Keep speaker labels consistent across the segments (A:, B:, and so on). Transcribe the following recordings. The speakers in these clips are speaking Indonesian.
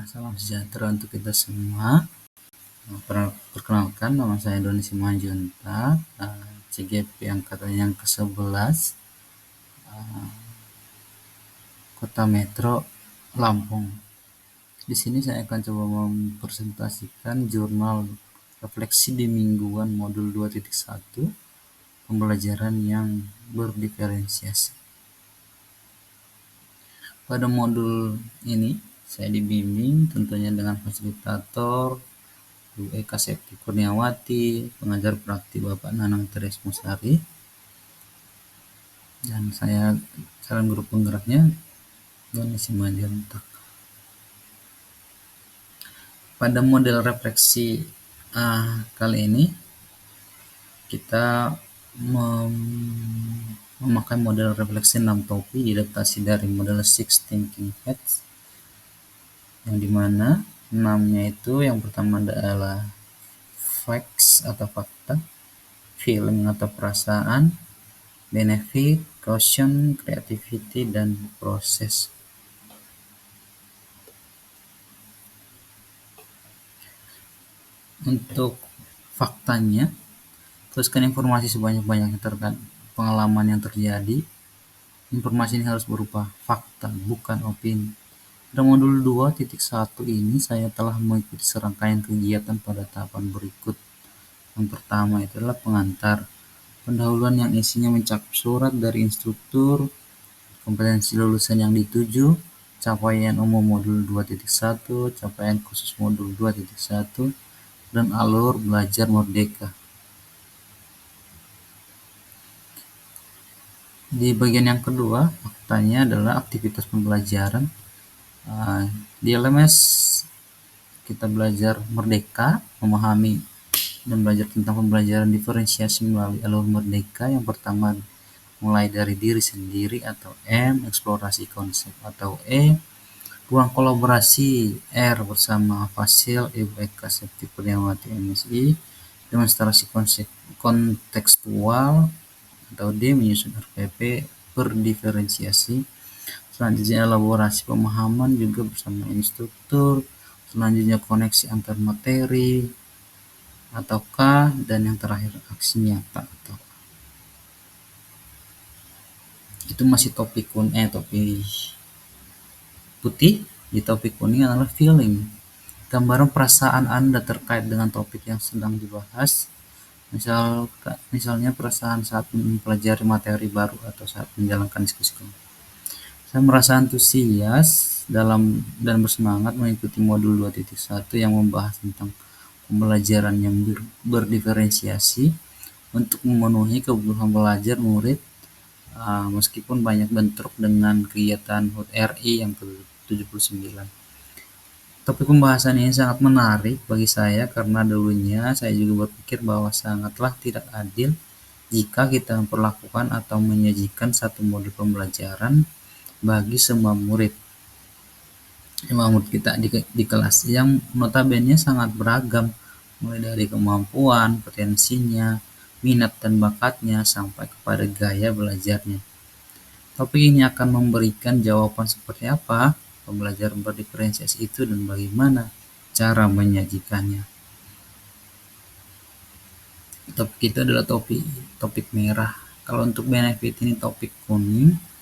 A: Salam sejahtera untuk kita semua. Perkenalkan, nama saya Doni Simanjuntak, CGP angkatan yang ke-11, Kota Metro Lampung. Di sini saya akan coba mempresentasikan jurnal refleksi di mingguan modul 2.1 pembelajaran yang berdiferensiasi. Pada modul ini saya dibimbing tentunya dengan fasilitator Bu Eka Septi Kurniawati, pengajar praktik Bapak Nanang Teres Musari, dan saya dalam grup penggeraknya Doni Simanjuntak. Pada model refleksi kali ini kita memakai model refleksi 6 topik diadaptasi dari model Six Thinking Heads, yang dimana 6-nya itu yang pertama adalah facts atau fakta, feeling atau perasaan, benefit, caution, creativity, dan proses. Untuk faktanya, tuliskan informasi sebanyak-banyaknya terkait pengalaman yang terjadi. Informasi ini harus berupa fakta, bukan opini. Pada modul 2.1 ini saya telah mengikuti serangkaian kegiatan pada tahapan berikut. Yang pertama itu adalah pengantar, pendahuluan yang isinya mencakup surat dari instruktur, kompetensi lulusan yang dituju, capaian umum modul 2.1, capaian khusus modul 2.1, dan alur belajar merdeka. Di bagian yang kedua, faktanya adalah aktivitas pembelajaran. Di LMS kita belajar merdeka, memahami dan belajar tentang pembelajaran diferensiasi melalui alur merdeka. Yang pertama mulai dari diri sendiri atau M, eksplorasi konsep atau E, ruang kolaborasi R bersama Fasil Ibu Eka Septi Kurniawati MSI, demonstrasi konsep kontekstual atau D, menyusun RPP berdiferensiasi. Selanjutnya elaborasi pemahaman juga bersama instruktur. Selanjutnya koneksi antar materi atau K, dan yang terakhir aksi nyata atau A. Itu masih topik putih. Di topik kuning adalah feeling, gambaran perasaan Anda terkait dengan topik yang sedang dibahas. Misalnya perasaan saat mempelajari materi baru atau saat menjalankan diskusi kelompok. Saya merasa antusias dan bersemangat mengikuti modul 2.1 yang membahas tentang pembelajaran yang berdiferensiasi untuk memenuhi kebutuhan belajar murid, meskipun banyak bentrok dengan kegiatan HUT RI yang ke-79. Topik pembahasan ini sangat menarik bagi saya karena dulunya saya juga berpikir bahwa sangatlah tidak adil jika kita memperlakukan atau menyajikan satu modul pembelajaran bagi semua murid kita di kelas yang notabene sangat beragam, mulai dari kemampuan, potensinya, minat dan bakatnya, sampai kepada gaya belajarnya. Topik ini akan memberikan jawaban seperti apa pembelajaran berdiferensiasi itu dan bagaimana cara menyajikannya. Topik itu adalah topik merah. Kalau untuk benefit ini topik kuning.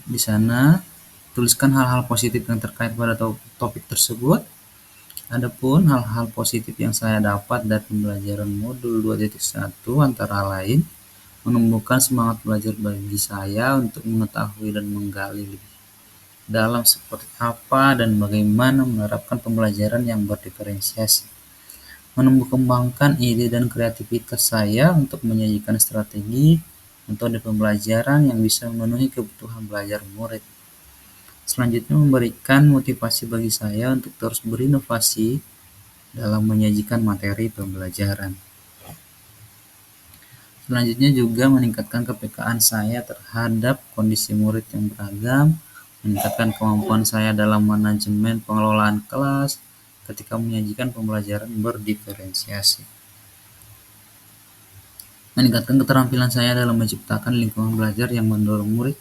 A: Di sana tuliskan hal-hal positif yang terkait pada topik tersebut. Adapun hal-hal positif yang saya dapat dari pembelajaran modul 2.1 antara lain menumbuhkan semangat belajar bagi saya untuk mengetahui dan menggali lebih dalam seperti apa dan bagaimana menerapkan pembelajaran yang berdiferensiasi, menumbuh kembangkan ide dan kreativitas saya untuk menyajikan strategi metode pembelajaran yang bisa memenuhi kebutuhan belajar murid. Selanjutnya memberikan motivasi bagi saya untuk terus berinovasi dalam menyajikan materi pembelajaran. Selanjutnya juga meningkatkan kepekaan saya terhadap kondisi murid yang beragam, meningkatkan kemampuan saya dalam manajemen pengelolaan kelas ketika menyajikan pembelajaran berdiferensiasi. Meningkatkan keterampilan saya dalam menciptakan lingkungan belajar yang mendorong murid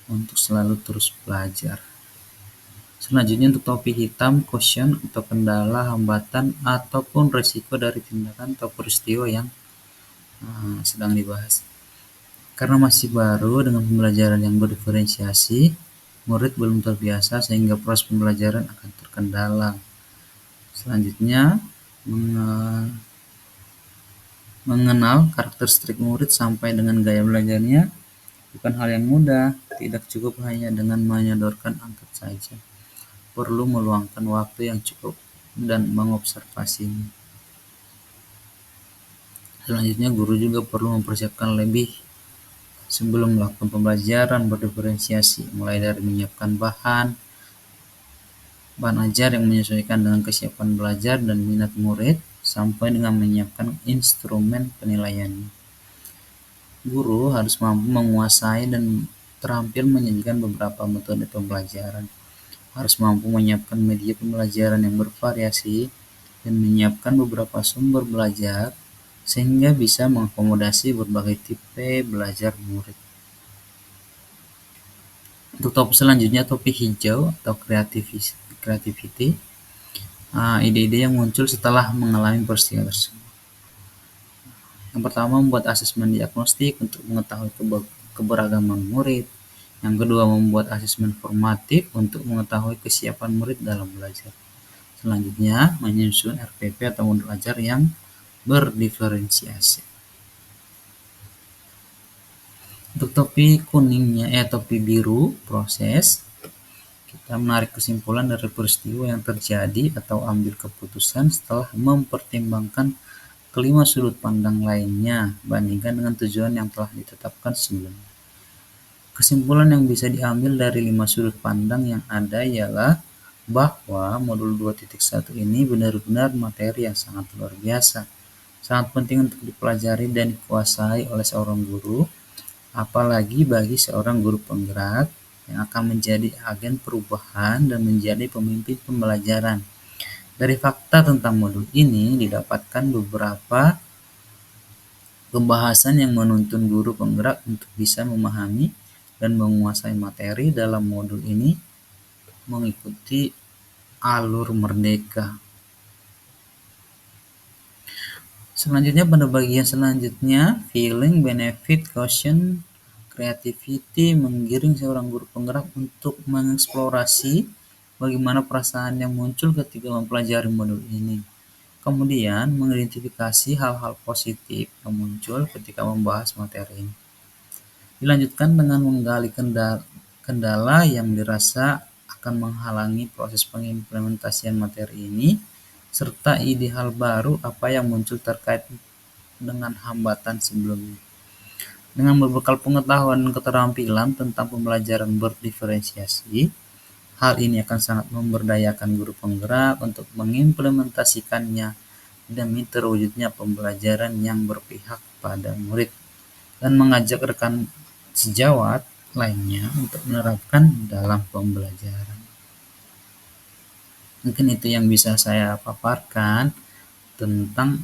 A: untuk selalu terus belajar. Selanjutnya untuk topi hitam, caution atau kendala, hambatan, ataupun resiko dari tindakan atau peristiwa yang sedang dibahas. Karena masih baru dengan pembelajaran yang berdiferensiasi, murid belum terbiasa sehingga proses pembelajaran akan terkendala. Selanjutnya, mengenal karakteristik murid sampai dengan gaya belajarnya bukan hal yang mudah. Tidak cukup hanya dengan menyodorkan angkat saja. Perlu meluangkan waktu yang cukup dan mengobservasinya. Selanjutnya, guru juga perlu mempersiapkan lebih sebelum melakukan pembelajaran berdiferensiasi, mulai dari menyiapkan bahan ajar yang menyesuaikan dengan kesiapan belajar dan minat murid, sampai dengan menyiapkan instrumen penilaiannya. Guru harus mampu menguasai dan terampil menyajikan beberapa metode pembelajaran, harus mampu menyiapkan media pembelajaran yang bervariasi, dan menyiapkan beberapa sumber belajar sehingga bisa mengakomodasi berbagai tipe belajar murid. Untuk topik selanjutnya, topik hijau atau creativity, ide-ide yang muncul setelah mengalami peristiwa tersebut. Yang pertama, membuat asesmen diagnostik untuk mengetahui keberagaman murid. Yang kedua, membuat asesmen formatif untuk mengetahui kesiapan murid dalam belajar. Selanjutnya, menyusun RPP atau modul ajar yang berdiferensiasi. Untuk topi kuningnya, topi biru, proses, kita menarik kesimpulan dari peristiwa yang terjadi atau ambil keputusan setelah mempertimbangkan kelima sudut pandang lainnya, bandingkan dengan tujuan yang telah ditetapkan sebelumnya. Kesimpulan yang bisa diambil dari 5 sudut pandang yang ada ialah bahwa modul 2.1 ini benar-benar materi yang sangat luar biasa, sangat penting untuk dipelajari dan dikuasai oleh seorang guru, apalagi bagi seorang guru penggerak yang akan menjadi agen perubahan dan menjadi pemimpin pembelajaran. Dari fakta tentang modul ini didapatkan beberapa pembahasan yang menuntun guru penggerak untuk bisa memahami dan menguasai materi dalam modul ini mengikuti alur merdeka. Selanjutnya, pada bagian selanjutnya, feeling, benefit, caution, creativity menggiring seorang guru penggerak untuk mengeksplorasi bagaimana perasaan yang muncul ketika mempelajari modul ini. Kemudian, mengidentifikasi hal-hal positif yang muncul ketika membahas materi ini. Dilanjutkan dengan menggali kendala yang dirasa akan menghalangi proses pengimplementasian materi ini, serta ide hal baru apa yang muncul terkait dengan hambatan sebelumnya. Dengan berbekal pengetahuan dan keterampilan tentang pembelajaran berdiferensiasi, hal ini akan sangat memberdayakan guru penggerak untuk mengimplementasikannya demi terwujudnya pembelajaran yang berpihak pada murid, dan mengajak rekan sejawat lainnya untuk menerapkan dalam pembelajaran. Mungkin itu yang bisa saya paparkan tentang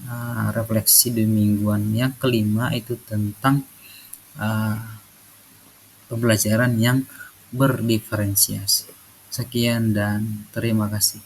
A: refleksi di mingguan yang kelima, itu tentang pembelajaran yang berdiferensiasi. Sekian dan terima kasih.